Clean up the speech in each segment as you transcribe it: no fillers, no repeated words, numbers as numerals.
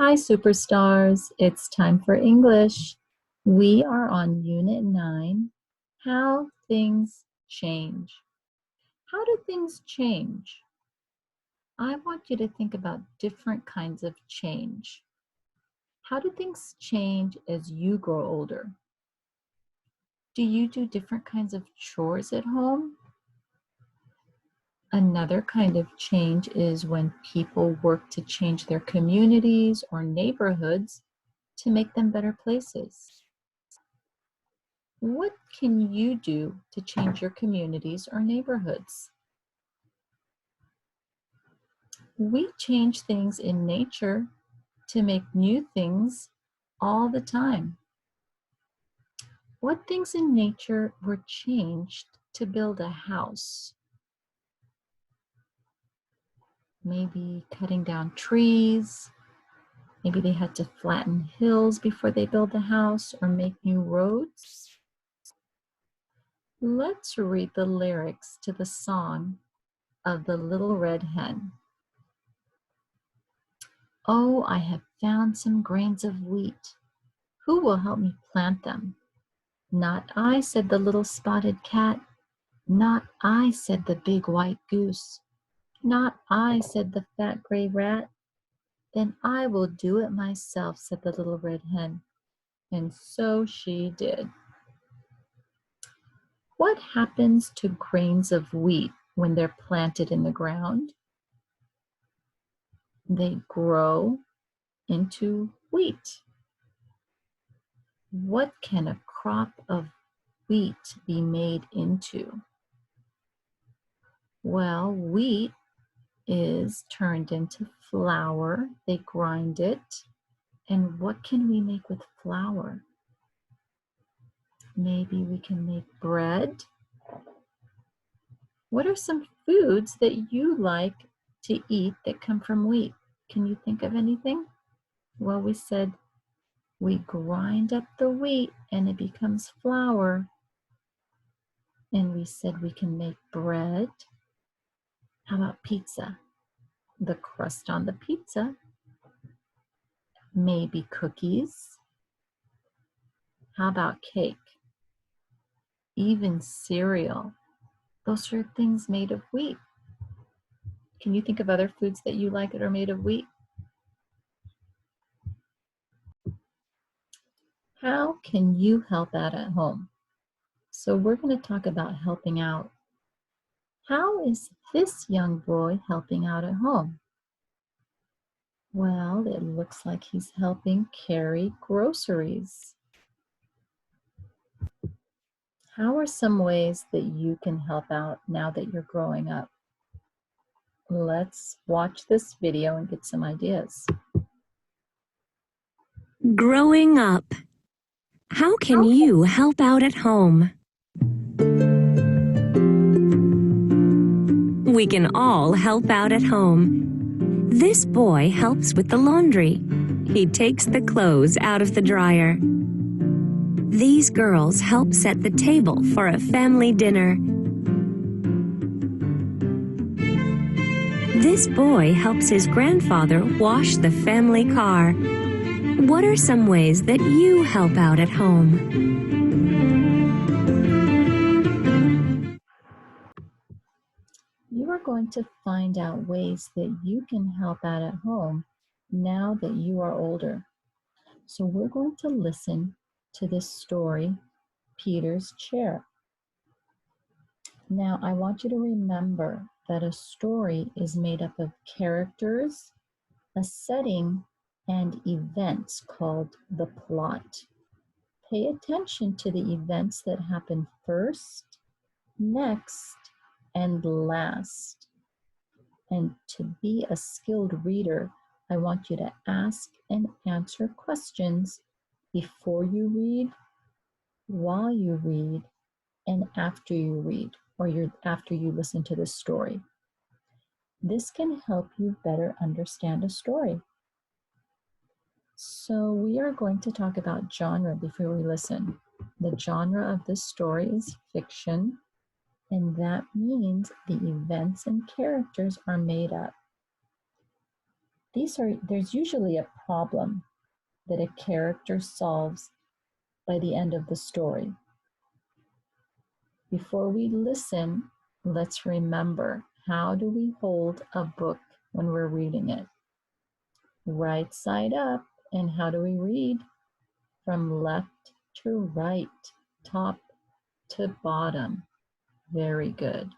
Hi, superstars. It's time for English. We are on Unit 9, How Things Change. How do things change? I want you to think about different kinds of change. How do things change as you grow older? Do you do different kinds of chores at home? Another kind of change is when people work to change their communities or neighborhoods to make them better places. What can you do to change your communities or neighborhoods? We change things in nature to make new things all the time. What things in nature were changed to build a house? Maybe cutting down trees. Maybe they had to flatten hills before they built the house or make new roads. Let's read the lyrics to the song of the Little Red Hen. Oh, I have found some grains of wheat. Who will help me plant them? Not I, said the little spotted cat. Not I, said the big white goose. Not I, said the fat gray rat. Then I will do it myself, said the little red hen. And so she did. What happens to grains of wheat when they're planted in the ground? They grow into wheat. What can a crop of wheat be made into? Well, wheat is turned into flour. They grind it. And what can we make with flour? Maybe we can make bread. What are some foods that you like to eat that come from wheat? Can you think of anything? Well, we said we grind up the wheat and it becomes flour. And we said we can make bread. How about pizza? The crust on the pizza. Maybe cookies. How about cake? Even cereal. Those are things made of wheat. Can you think of other foods that you like that are made of wheat? How can you help out at home? So we're going to talk about helping out. How is this young boy helping out at home? Well, it looks like he's helping carry groceries. How are some ways that you can help out now that you're growing up? Let's watch this video and get some ideas. Growing up. How can you help out at home? We can all help out at home. This boy helps with the laundry. He takes the clothes out of the dryer. These girls help set the table for a family dinner. This boy helps his grandfather wash the family car. What are some ways that you help out at home? You are going to find out ways that you can help out at home now that you are older. So we're going to listen to this story, Peter's Chair. Now, I want you to remember that a story is made up of characters, a setting, and events called the plot. Pay attention to the events that happen first, next, and last. And to be a skilled reader, I want you to ask and answer questions before you read, while you read, and after you read, or after you listen to this story. This can help you better understand a story. So we are going to talk about genre before we listen. The genre of this story is fiction, and that means the events and characters are made up. There's usually a problem that a character solves by the end of the story. Before we listen, let's remember, how do we hold a book when we're reading it? Right side up. And how do we read? From left to right, top to bottom. Very good.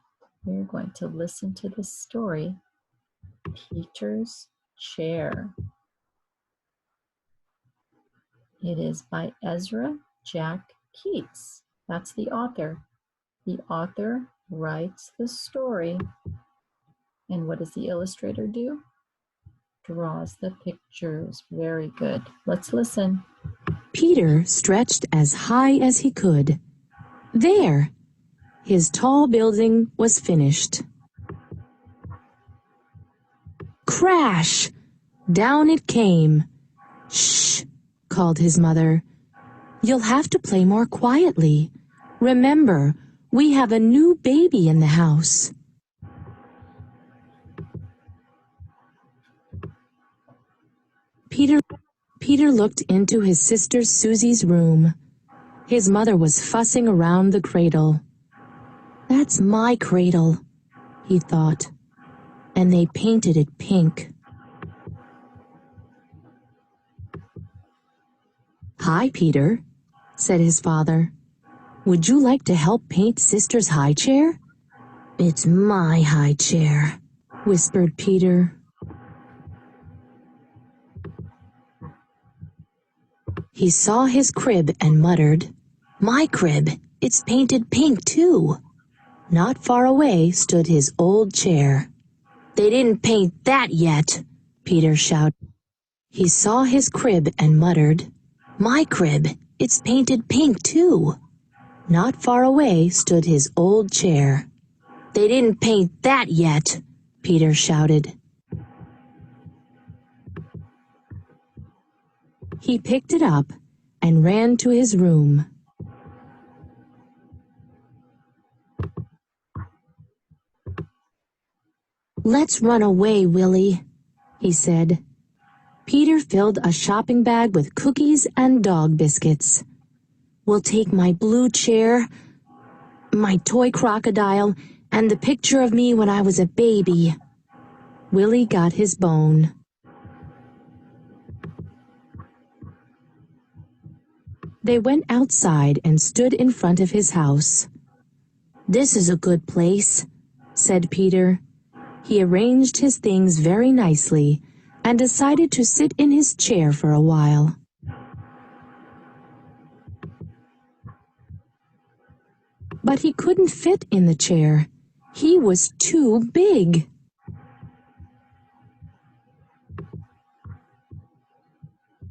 We're going to listen to the story, Peter's Chair. It is by Ezra Jack Keats. That's the author. The author writes the story. And what does the illustrator do? Draws the pictures. Very good. Let's listen. Peter stretched as high as he could. There! His tall building was finished. Crash! Down it came. Shh! Called his mother. You'll have to play more quietly. Remember, we have a new baby in the house. Peter looked into his sister Susie's room. His mother was fussing around the cradle. That's my cradle, he thought, and they painted it pink. Hi, Peter, said his father. Would you like to help paint Sister's high chair? It's my high chair, whispered Peter. He saw his crib and muttered, My crib, it's painted pink too. Not far away stood his old chair. They didn't paint that yet, Peter shouted. He saw his crib and muttered, My crib, it's painted pink too. Not far away stood his old chair. They didn't paint that yet, Peter shouted. He picked it up and ran to his room. Let's run away, Willie, he said. Peter filled a shopping bag with cookies and dog biscuits. We'll take my blue chair, my toy crocodile, and the picture of me when I was a baby. Willie got his bone. They went outside and stood in front of his house. This is a good place, said Peter. He arranged his things very nicely and decided to sit in his chair for a while. But he couldn't fit in the chair. He was too big.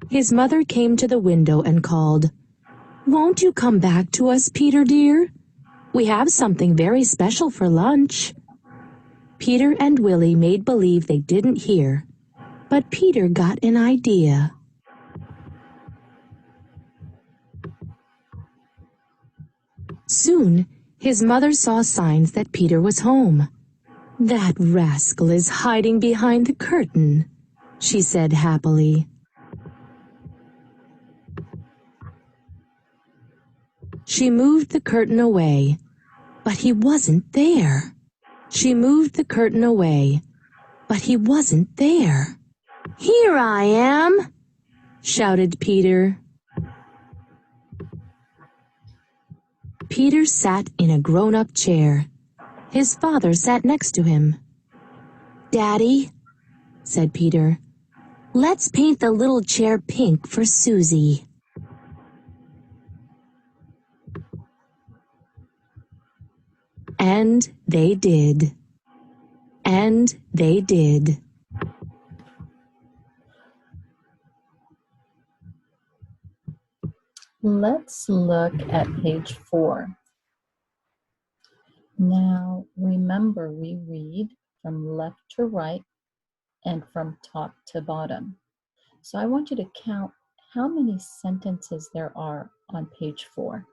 His mother came to the window and called, Won't you come back to us, Peter dear? We have something very special for lunch. Peter and Willie made believe they didn't hear, but Peter got an idea. Soon, his mother saw signs that Peter was home. That rascal is hiding behind the curtain, she said happily. She moved the curtain away, but he wasn't there. She moved the curtain away, but he wasn't there. Here I am, shouted Peter. Peter sat in a grown-up chair. His father sat next to him. Daddy, said Peter, let's paint the little chair pink for Susie. And they did. And they did. Let's look at page 4. Now, remember, we read from left to right and from top to bottom. So I want you to count how many sentences there are on page 4.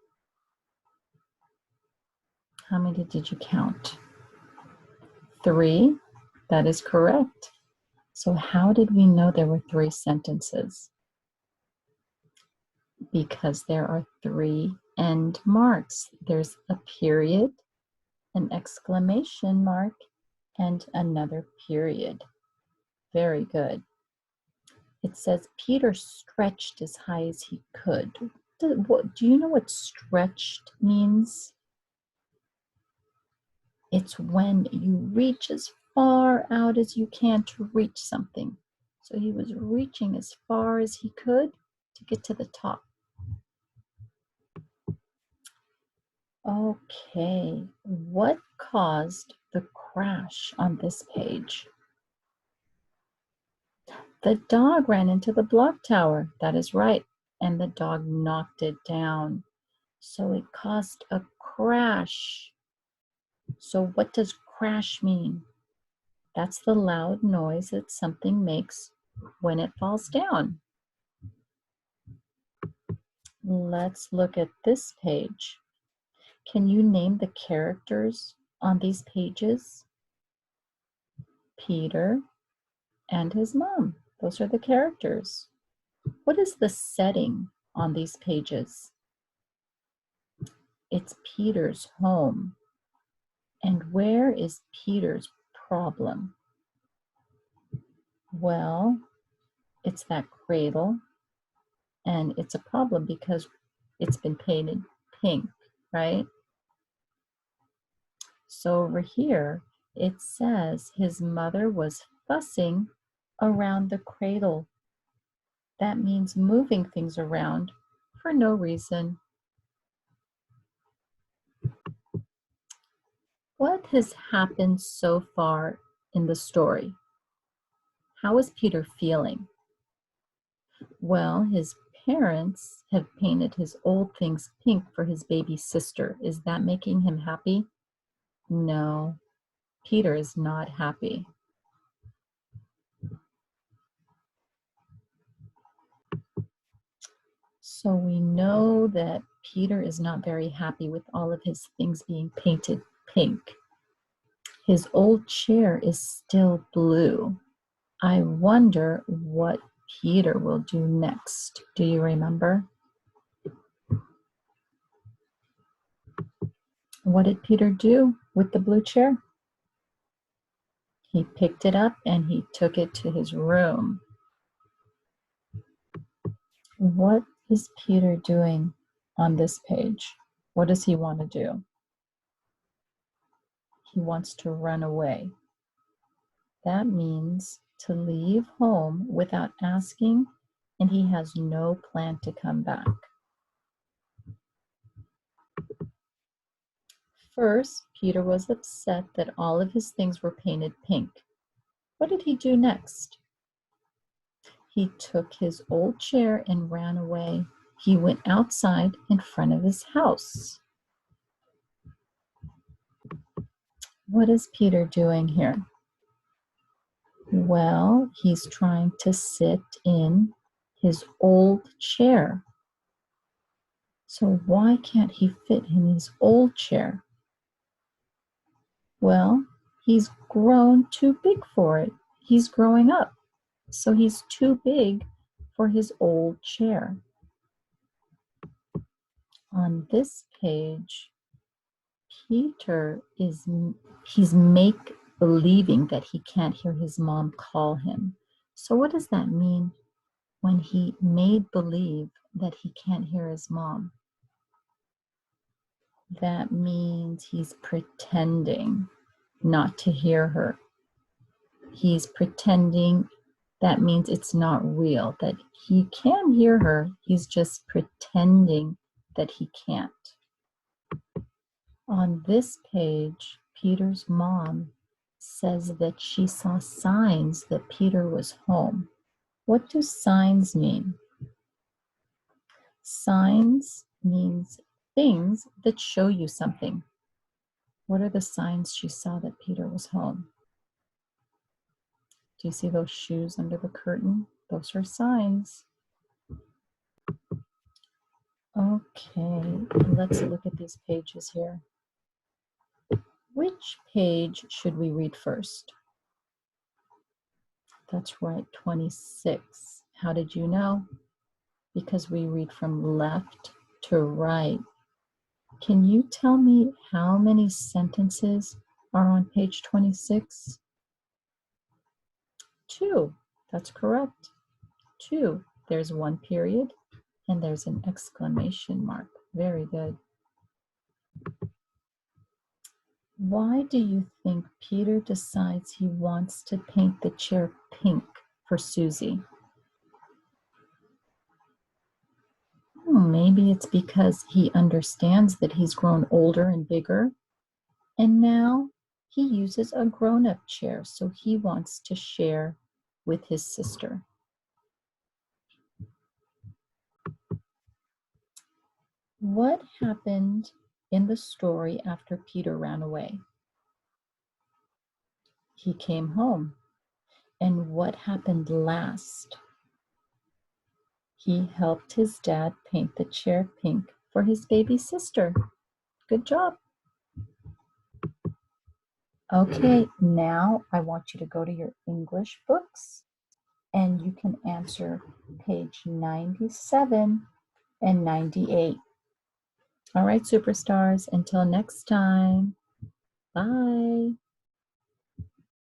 How many did you count? 3. That is correct. So how did we know there were 3 sentences? Because there are 3 end marks. There's a period, an exclamation mark, and another period. Very good. It says Peter stretched as high as he could. Do you know what stretched means? It's when you reach as far out as you can to reach something. So he was reaching as far as he could to get to the top. Okay, what caused the crash on this page? The dog ran into the block tower. That is right. And the dog knocked it down. So it caused a crash. So what does crash mean? That's the loud noise that something makes when it falls down. Let's look at this page. Can you name the characters on these pages? Peter and his mom. Those are the characters. What is the setting on these pages? It's Peter's home. And where is Peter's problem? Well, it's that cradle, and it's a problem because it's been painted pink, right? So over here, it says his mother was fussing around the cradle. That means moving things around for no reason. What has happened so far in the story? How is Peter feeling? Well, his parents have painted his old things pink for his baby sister. Is that making him happy? No, Peter is not happy. So we know that Peter is not very happy with all of his things being painted pink. His old chair is still blue. I wonder what Peter will do next. Do you remember? What did Peter do with the blue chair? He picked it up and he took it to his room. What is Peter doing on this page? What does he want to do? He wants to run away. That means to leave home without asking, and he has no plan to come back. First, Peter was upset that all of his things were painted pink. What did he do next? He took his old chair and ran away. He went outside in front of his house. What is Peter doing here? Well, he's trying to sit in his old chair. So why can't he fit in his old chair? Well, he's grown too big for it. He's growing up. So he's too big for his old chair. On this page, Peter he's make believing that he can't hear his mom call him. So what does that mean when he made believe that he can't hear his mom? That means he's pretending not to hear her. He's pretending. That means it's not real, that he can hear her. He's just pretending that he can't. On this page, Peter's mom says that she saw signs that Peter was home. What do signs mean? Signs means things that show you something. What are the signs she saw that Peter was home? Do you see those shoes under the curtain? Those are signs. Okay, let's look at these pages here. Which page should we read first? That's right, 26. How did you know? Because we read from left to right. Can you tell me how many sentences are on page 26? 2. That's correct. 2. There's one period and there's an exclamation mark. Very good. Why do you think Peter decides he wants to paint the chair pink for Susie? Maybe it's because he understands that he's grown older and bigger, and now he uses a grown-up chair, so he wants to share with his sister. What happened in the story after Peter ran away? He came home. And what happened last? He helped his dad paint the chair pink for his baby sister. Good job. Okay, now I want you to go to your English books and you can answer page 97 and 98. All right, superstars, until next time, bye.